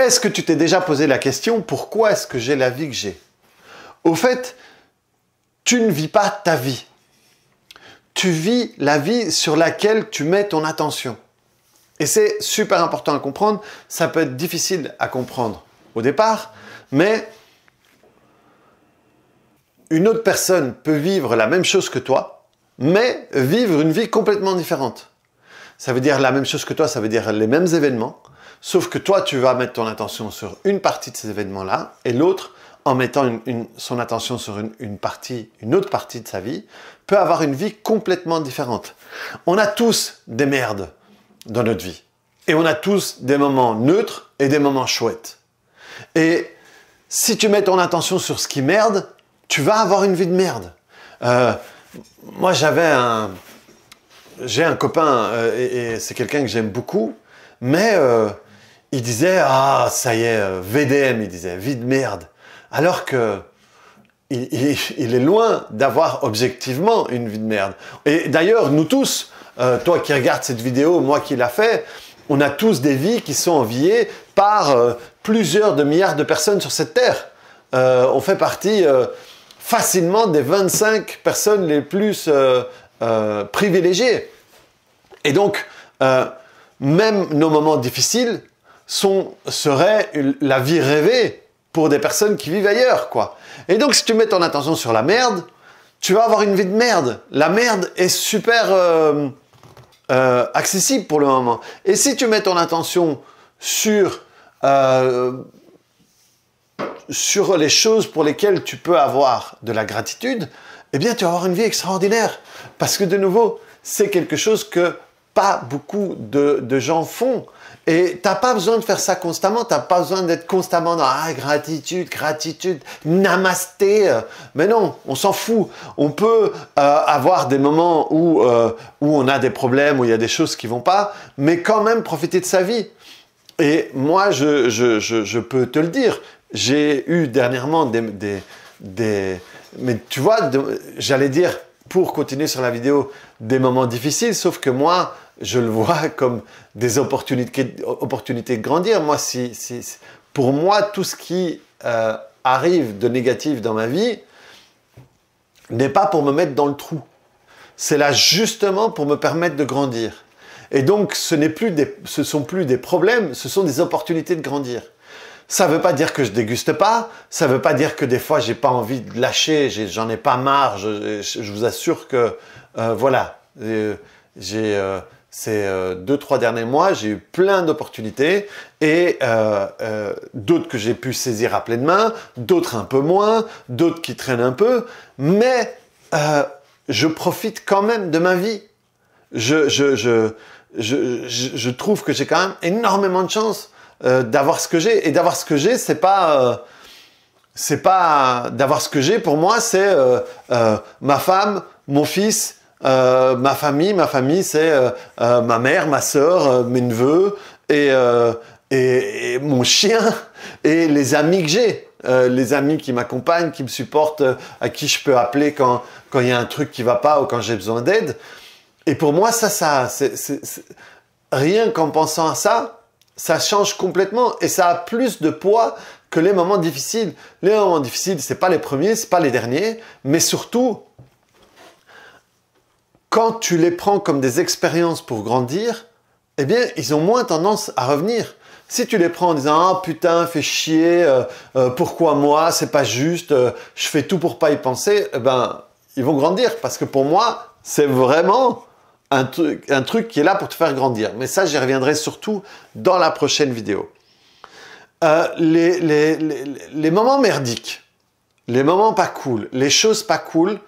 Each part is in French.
Est-ce que tu t'es déjà posé la question, pourquoi est-ce que j'ai la vie que j'ai? Au fait, tu ne vis pas ta vie. Tu vis la vie sur laquelle tu mets ton attention. Et c'est super important à comprendre. Ça peut être difficile à comprendre au départ, mais une autre personne peut vivre la même chose que toi, mais vivre une vie complètement différente. Ça veut dire la même chose que toi, ça veut dire les mêmes événements, sauf que toi, tu vas mettre ton attention sur une partie de ces événements-là, et l'autre, en mettant son attention sur une autre partie de sa vie, peut avoir une vie complètement différente. On a tous des merdes dans notre vie. Et on a tous des moments neutres et des moments chouettes. Et si tu mets ton attention sur ce qui merde, tu vas avoir une vie de merde. Moi, j'ai un copain, et c'est quelqu'un que j'aime beaucoup, mais il disait, ah, ça y est, VDM, il disait, vie de merde. Alors que il est loin d'avoir objectivement une vie de merde. Et d'ailleurs, nous tous, toi qui regardes cette vidéo, moi qui l'a fait, on a tous des vies qui sont enviées par plusieurs de milliards de personnes sur cette terre. On fait partie facilement des 25 personnes les plus privilégiées. Et donc, même nos moments difficiles seraient la vie rêvée pour des personnes qui vivent ailleurs, quoi. Et donc, si tu mets ton attention sur la merde, tu vas avoir une vie de merde. La merde est super accessible pour le moment. Et si tu mets ton attention sur les choses pour lesquelles tu peux avoir de la gratitude, eh bien, tu vas avoir une vie extraordinaire. Parce que, de nouveau, c'est quelque chose que pas beaucoup de gens font. Et tu n'as pas besoin de faire ça constamment, tu n'as pas besoin d'être constamment dans « Ah, gratitude, gratitude, namasté ». Mais non, on s'en fout. On peut avoir des moments où on a des problèmes, où il y a des choses qui ne vont pas, mais quand même profiter de sa vie. Et moi, je peux te le dire, j'ai eu dernièrement mais tu vois, j'allais dire, pour continuer sur la vidéo, des moments difficiles, sauf que moi, je le vois comme des opportunités de grandir. Moi, pour moi, tout ce qui arrive de négatif dans ma vie n'est pas pour me mettre dans le trou. C'est là justement pour me permettre de grandir. Et donc, ce sont plus des problèmes, ce sont des opportunités de grandir. Ça ne veut pas dire que je déguste pas, ça ne veut pas dire que des fois, j'ai pas envie de lâcher, j'en ai pas marre. Je vous assure que, voilà, ces 2-3 derniers mois, j'ai eu plein d'opportunités et d'autres que j'ai pu saisir à pleine main, d'autres un peu moins, d'autres qui traînent un peu, mais je profite quand même de ma vie. Je trouve que j'ai quand même énormément de chance d'avoir ce que j'ai. Et d'avoir ce que j'ai, c'est pas d'avoir ce que j'ai, pour moi, c'est ma femme, mon fils, ma famille, c'est ma mère, ma sœur, mes neveux et mon chien et les amis que j'ai, les amis qui m'accompagnent, qui me supportent, à qui je peux appeler quand il y a un truc qui va pas ou quand j'ai besoin d'aide. Et pour moi, rien qu'en pensant à ça, ça change complètement et ça a plus de poids que les moments difficiles. Les moments difficiles, c'est pas les premiers, c'est pas les derniers, mais surtout, quand tu les prends comme des expériences pour grandir, eh bien, ils ont moins tendance à revenir. Si tu les prends en disant « Ah putain, fais chier, pourquoi moi, c'est pas juste, je fais tout pour pas y penser », eh ben, ils vont grandir. Parce que pour moi, c'est vraiment un truc qui est là pour te faire grandir. Mais ça, j'y reviendrai surtout dans la prochaine vidéo. Les moments merdiques, les moments pas cool, les choses pas cool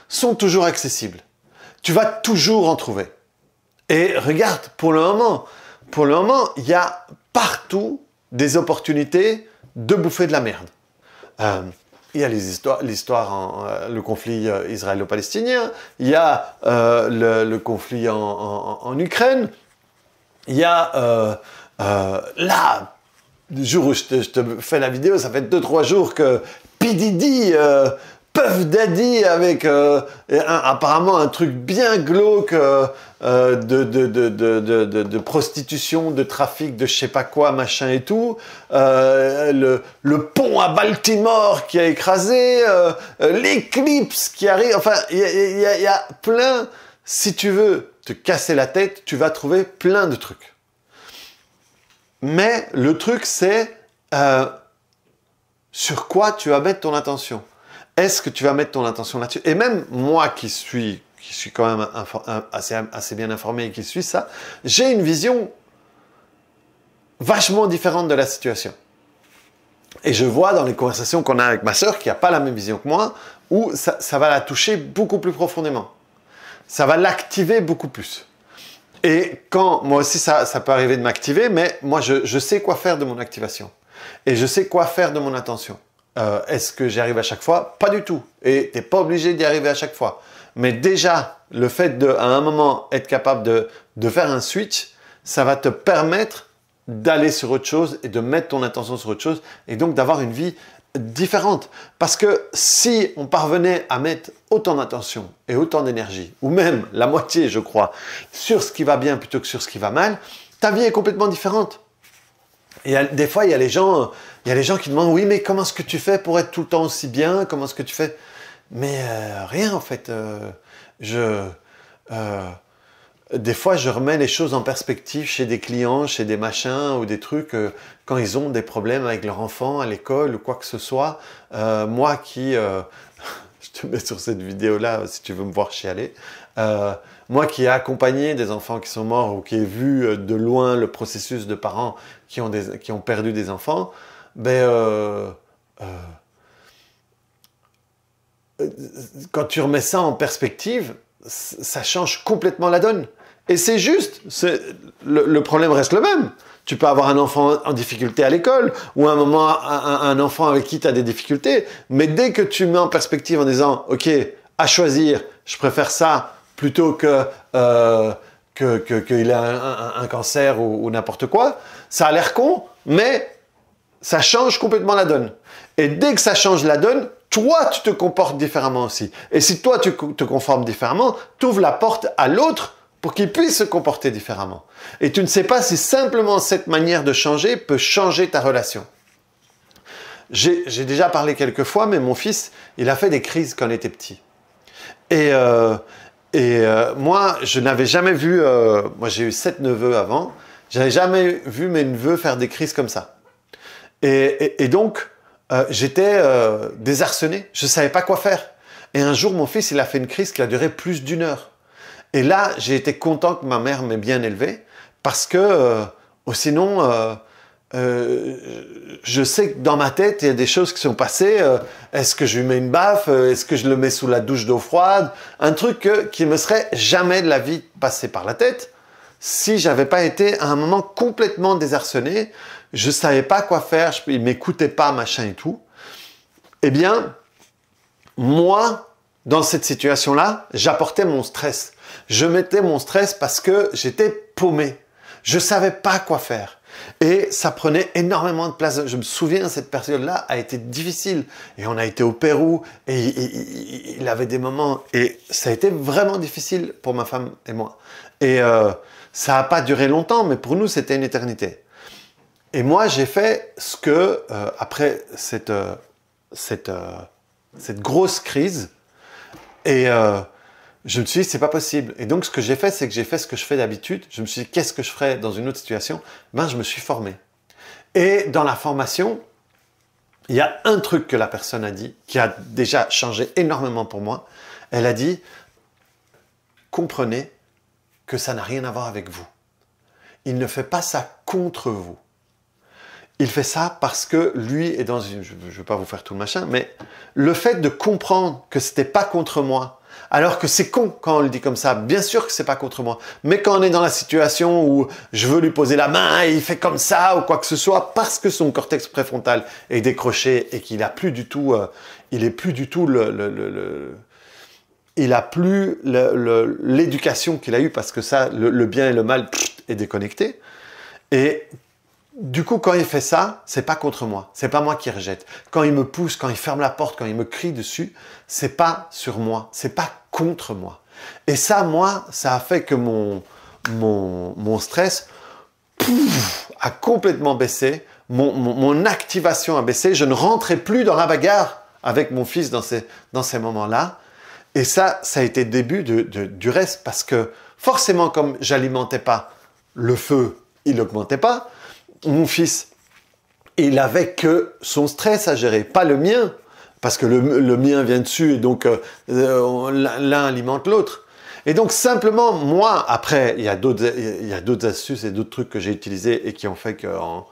sont toujours accessibles. Tu vas toujours en trouver. Et regarde, pour le moment, il y a partout des opportunités de bouffer de la merde. Il y a le conflit israélo-palestinien, il y a le conflit en Ukraine, il y a là, le jour où je te fais la vidéo, ça fait 2-3 jours que P. Puff Daddy avec apparemment un truc bien glauque de prostitution, de trafic, de je sais pas quoi, machin et tout. Le pont à Baltimore qui a écrasé, l'éclipse qui arrive. Enfin, il y a plein. Si tu veux te casser la tête, tu vas trouver plein de trucs. Mais le truc, c'est sur quoi tu vas mettre ton attention. Est-ce que tu vas mettre ton attention là-dessus? Et même moi qui suis quand même assez bien informé et qui suis ça, j'ai une vision vachement différente de la situation. Et je vois dans les conversations qu'on a avec ma sœur qui n'a pas la même vision que moi, où ça va la toucher beaucoup plus profondément. Ça va l'activer beaucoup plus. Et quand, moi aussi ça peut arriver de m'activer, mais moi je sais quoi faire de mon activation. Et je sais quoi faire de mon attention. Est-ce que j'y arrive à chaque fois? Pas du tout. Et tu n'es pas obligé d'y arriver à chaque fois. Mais déjà, le fait de, à un moment, être capable de faire un switch, ça va te permettre d'aller sur autre chose et de mettre ton attention sur autre chose et donc d'avoir une vie différente. Parce que si on parvenait à mettre autant d'attention et autant d'énergie, ou même la moitié, je crois, sur ce qui va bien plutôt que sur ce qui va mal, ta vie est complètement différente. Et des fois, il y a les gens qui demandent « Oui, mais comment est-ce que tu fais pour être tout le temps aussi bien? Comment est-ce que tu fais ?» Mais rien, en fait. Des fois, je remets les choses en perspective chez des clients, chez des machins ou des trucs, quand ils ont des problèmes avec leur enfant à l'école ou quoi que ce soit. Moi qui... je te mets sur cette vidéo-là si tu veux me voir chialer. Moi qui ai accompagné des enfants qui sont morts ou qui ai vu de loin le processus de parents qui ont perdu des enfants, quand tu remets ça en perspective, ça change complètement la donne. Et c'est juste, le problème reste le même. Tu peux avoir un enfant en difficulté à l'école ou à un moment un enfant avec qui tu as des difficultés, mais dès que tu mets en perspective en disant « Ok, à choisir, je préfère ça plutôt qu'il ait un cancer ou n'importe quoi », ça a l'air con, mais ça change complètement la donne. Et dès que ça change la donne, toi, tu te comportes différemment aussi. Et si toi, tu te conformes différemment, tu ouvres la porte à l'autre pour qu'il puisse se comporter différemment. Et tu ne sais pas si simplement cette manière de changer peut changer ta relation. J'ai déjà parlé quelques fois, mais mon fils, il a fait des crises quand il était petit. Et moi, je n'avais jamais vu... moi, j'ai eu 7 neveux avant. Je n'avais jamais vu mes neveux faire des crises comme ça. Et donc, j'étais désarçonné. Je ne savais pas quoi faire. Et un jour, mon fils, il a fait une crise qui a duré plus d'1 heure. Et là, j'ai été content que ma mère m'ait bien élevé parce que sinon, je sais que dans ma tête, il y a des choses qui sont passées. Est-ce que je lui mets une baffe? Est-ce que je le mets sous la douche d'eau froide? Un truc qui me serait jamais de la vie passé par la tête si j'avais pas été à un moment complètement désarçonné. Je savais pas quoi faire, il m'écoutait pas, machin et tout. Eh bien, moi, dans cette situation-là, j'apportais mon stress. Je mettais mon stress parce que j'étais paumé. Je savais pas quoi faire. Et ça prenait énormément de place. Je me souviens, cette période-là a été difficile. Et on a été au Pérou et il avait des moments... Et ça a été vraiment difficile pour ma femme et moi. Et ça n'a pas duré longtemps, mais pour nous, c'était une éternité. Et moi, j'ai fait ce que, après cette grosse crise, et je me suis dit, c'est pas possible. Et donc, ce que j'ai fait, c'est que j'ai fait ce que je fais d'habitude. Je me suis dit, qu'est-ce que je ferais dans une autre situation? Je me suis formé. Et dans la formation, il y a un truc que la personne a dit, qui a déjà changé énormément pour moi. Elle a dit, comprenez que ça n'a rien à voir avec vous. Il ne fait pas ça contre vous. Il fait ça parce que lui est dans une... Je ne vais pas vous faire tout le machin, mais le fait de comprendre que ce n'était pas contre moi, alors que c'est con quand on le dit comme ça, bien sûr que ce n'est pas contre moi, mais quand on est dans la situation où je veux lui poser la main et il fait comme ça ou quoi que ce soit, parce que son cortex préfrontal est décroché et qu'il n'a plus du tout... il n'a plus l'éducation qu'il a eue parce que ça, le bien et le mal est déconnecté. Et Du coup, quand il fait ça, c'est pas contre moi. C'est pas moi qui rejette. Quand il me pousse, quand il ferme la porte, quand il me crie dessus, c'est pas sur moi. C'est pas contre moi. Et ça, moi, ça a fait que mon stress a complètement baissé. Mon activation a baissé. Je ne rentrais plus dans la bagarre avec mon fils dans ces moments-là. Et ça a été le début du reste parce que forcément, comme j'alimentais pas le feu, il n'augmentait pas. Mon fils, il avait que son stress à gérer, pas le mien, parce que le mien vient dessus et donc l'un alimente l'autre. Et donc simplement, moi, après, il y a d'autres astuces et d'autres trucs que j'ai utilisés et qui ont fait qu'en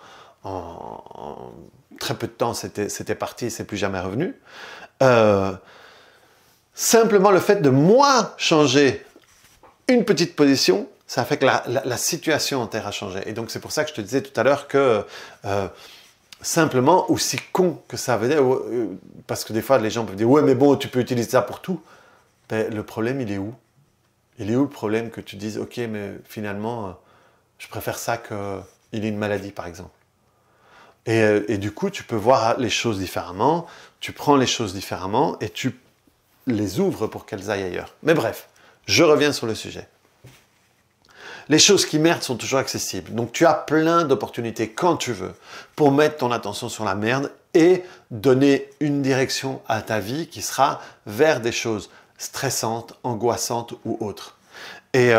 très peu de temps, c'était parti et c'est plus jamais revenu. Simplement le fait de moi changer une petite position, ça fait que la situation entière a changé. Et donc, c'est pour ça que je te disais tout à l'heure que simplement, aussi con que ça veut dire, parce que des fois, les gens peuvent dire « Ouais, mais bon, tu peux utiliser ça pour tout. » Ben, le problème, il est où? Il est où le problème que tu dises « Ok, mais finalement, je préfère ça qu'il ait une maladie, par exemple. » Et du coup, tu peux voir les choses différemment, tu prends les choses différemment et tu les ouvres pour qu'elles aillent ailleurs. Mais bref, je reviens sur le sujet. Les choses qui merdent sont toujours accessibles. Donc, tu as plein d'opportunités quand tu veux pour mettre ton attention sur la merde et donner une direction à ta vie qui sera vers des choses stressantes, angoissantes ou autres. Et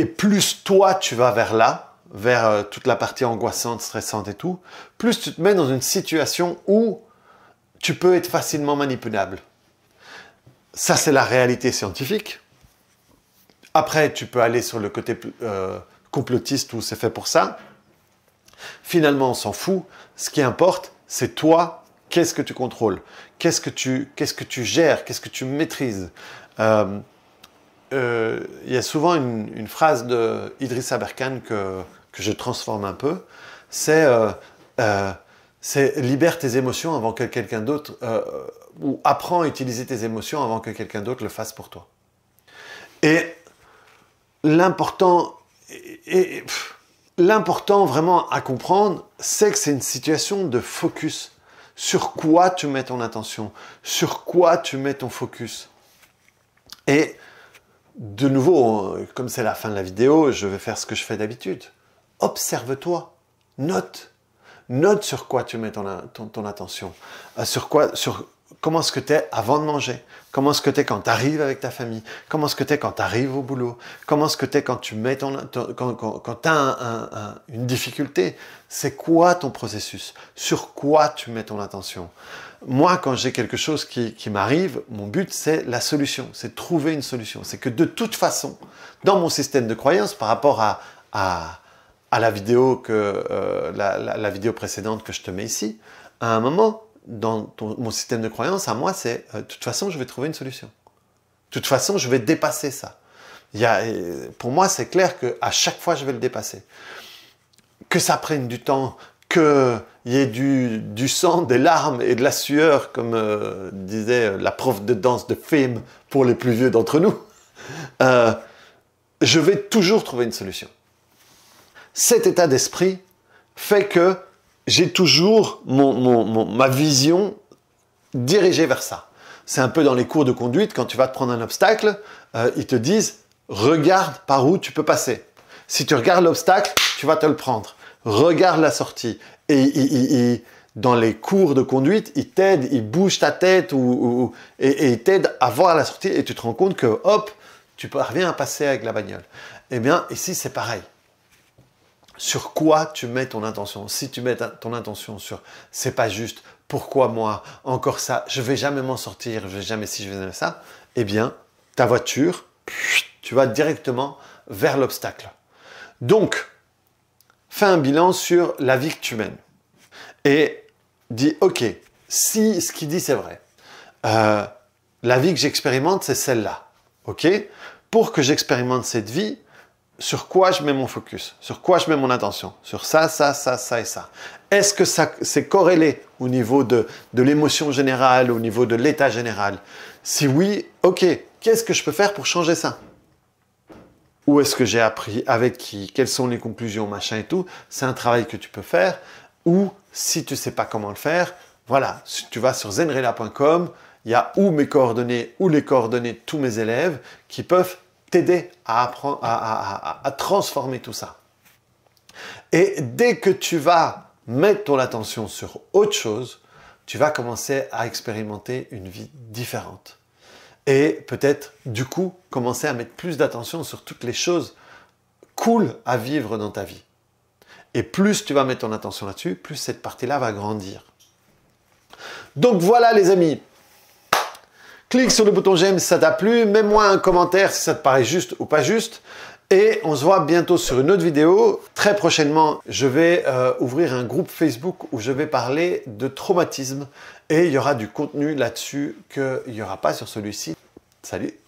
plus toi, tu vas vers là, vers toute la partie angoissante, stressante et tout, plus tu te mets dans une situation où tu peux être facilement manipulable. Ça, c'est la réalité scientifique. Après, tu peux aller sur le côté complotiste où c'est fait pour ça. Finalement, on s'en fout. Ce qui importe, c'est toi, qu'est-ce que tu contrôles? Qu'est-ce que tu gères? Qu'est-ce que tu maîtrises? Il y a souvent une phrase de Idriss Aberkan que je transforme un peu. C'est libère tes émotions avant que quelqu'un d'autre... ou apprends à utiliser tes émotions avant que quelqu'un d'autre le fasse pour toi. Et l'important vraiment à comprendre, c'est que c'est une situation de focus. Sur quoi tu mets ton attention? Sur quoi tu mets ton focus? Et de nouveau, comme c'est la fin de la vidéo, je vais faire ce que je fais d'habitude. Observe-toi, note. Note sur quoi tu mets ton attention. Sur comment est-ce que tu es avant de manger? Comment est-ce que tu es quand tu arrives avec ta famille? Comment est-ce que tu es quand tu arrives au boulot? Comment est-ce que tu es quand tu mets quand tu as une difficulté? C'est quoi ton processus? Sur quoi tu mets ton attention? Moi, quand j'ai quelque chose qui m'arrive, mon but, c'est la solution. C'est de trouver une solution. C'est que de toute façon, dans mon système de croyance, par rapport à la vidéo la vidéo précédente que je te mets ici, à un moment, dans mon système de croyance, à moi, c'est de toute façon, je vais trouver une solution. De toute façon, je vais dépasser ça. Pour moi, c'est clair qu'à chaque fois, je vais le dépasser. Que ça prenne du temps, qu'il y ait du sang, des larmes et de la sueur, comme disait la prof de danse de film pour les plus vieux d'entre nous, je vais toujours trouver une solution. Cet état d'esprit fait que j'ai toujours ma vision dirigée vers ça. C'est un peu dans les cours de conduite, quand tu vas te prendre un obstacle, ils te disent « Regarde par où tu peux passer ». Si tu regardes l'obstacle, tu vas te le prendre. Regarde la sortie. Et dans les cours de conduite, ils t'aident, ils bougent ta tête et ils t'aident à voir la sortie et tu te rends compte que, hop, tu parviens à passer avec la bagnole. Eh bien, ici, c'est pareil. Sur quoi tu mets ton intention? Si tu mets ton intention sur « c'est pas juste, pourquoi moi, encore ça, je vais jamais m'en sortir, je vais jamais ci, je vais jamais ça », eh bien, ta voiture, tu vas directement vers l'obstacle. Donc, fais un bilan sur la vie que tu mènes. Et dis « Ok, si ce qu'il dit c'est vrai, la vie que j'expérimente, c'est celle-là. Ok? Pour que j'expérimente cette vie, sur quoi je mets mon focus? Sur quoi je mets mon attention? Sur ça, ça, ça, ça et ça. Est-ce que ça c'est corrélé au niveau de l'émotion générale, au niveau de l'état général? Si oui, ok, qu'est-ce que je peux faire pour changer ça? où est-ce que j'ai appris, avec qui, quelles sont les conclusions, machin et tout. C'est un travail que tu peux faire. Ou si tu ne sais pas comment le faire, voilà, si tu vas sur zenrela.com, il y a ou mes coordonnées ou les coordonnées de tous mes élèves qui peuvent t'aider à apprendre, à transformer tout ça. Et dès que tu vas mettre ton attention sur autre chose, tu vas commencer à expérimenter une vie différente. Et peut-être, du coup, commencer à mettre plus d'attention sur toutes les choses cool à vivre dans ta vie. Et plus tu vas mettre ton attention là-dessus, plus cette partie-là va grandir. Donc voilà les amis, clique sur le bouton j'aime si ça t'a plu, mets-moi un commentaire si ça te paraît juste ou pas juste. Et on se voit bientôt sur une autre vidéo. Très prochainement, je vais ouvrir un groupe Facebook où je vais parler de traumatisme. Et il y aura du contenu là-dessus qu'il n'y aura pas sur celui-ci. Salut!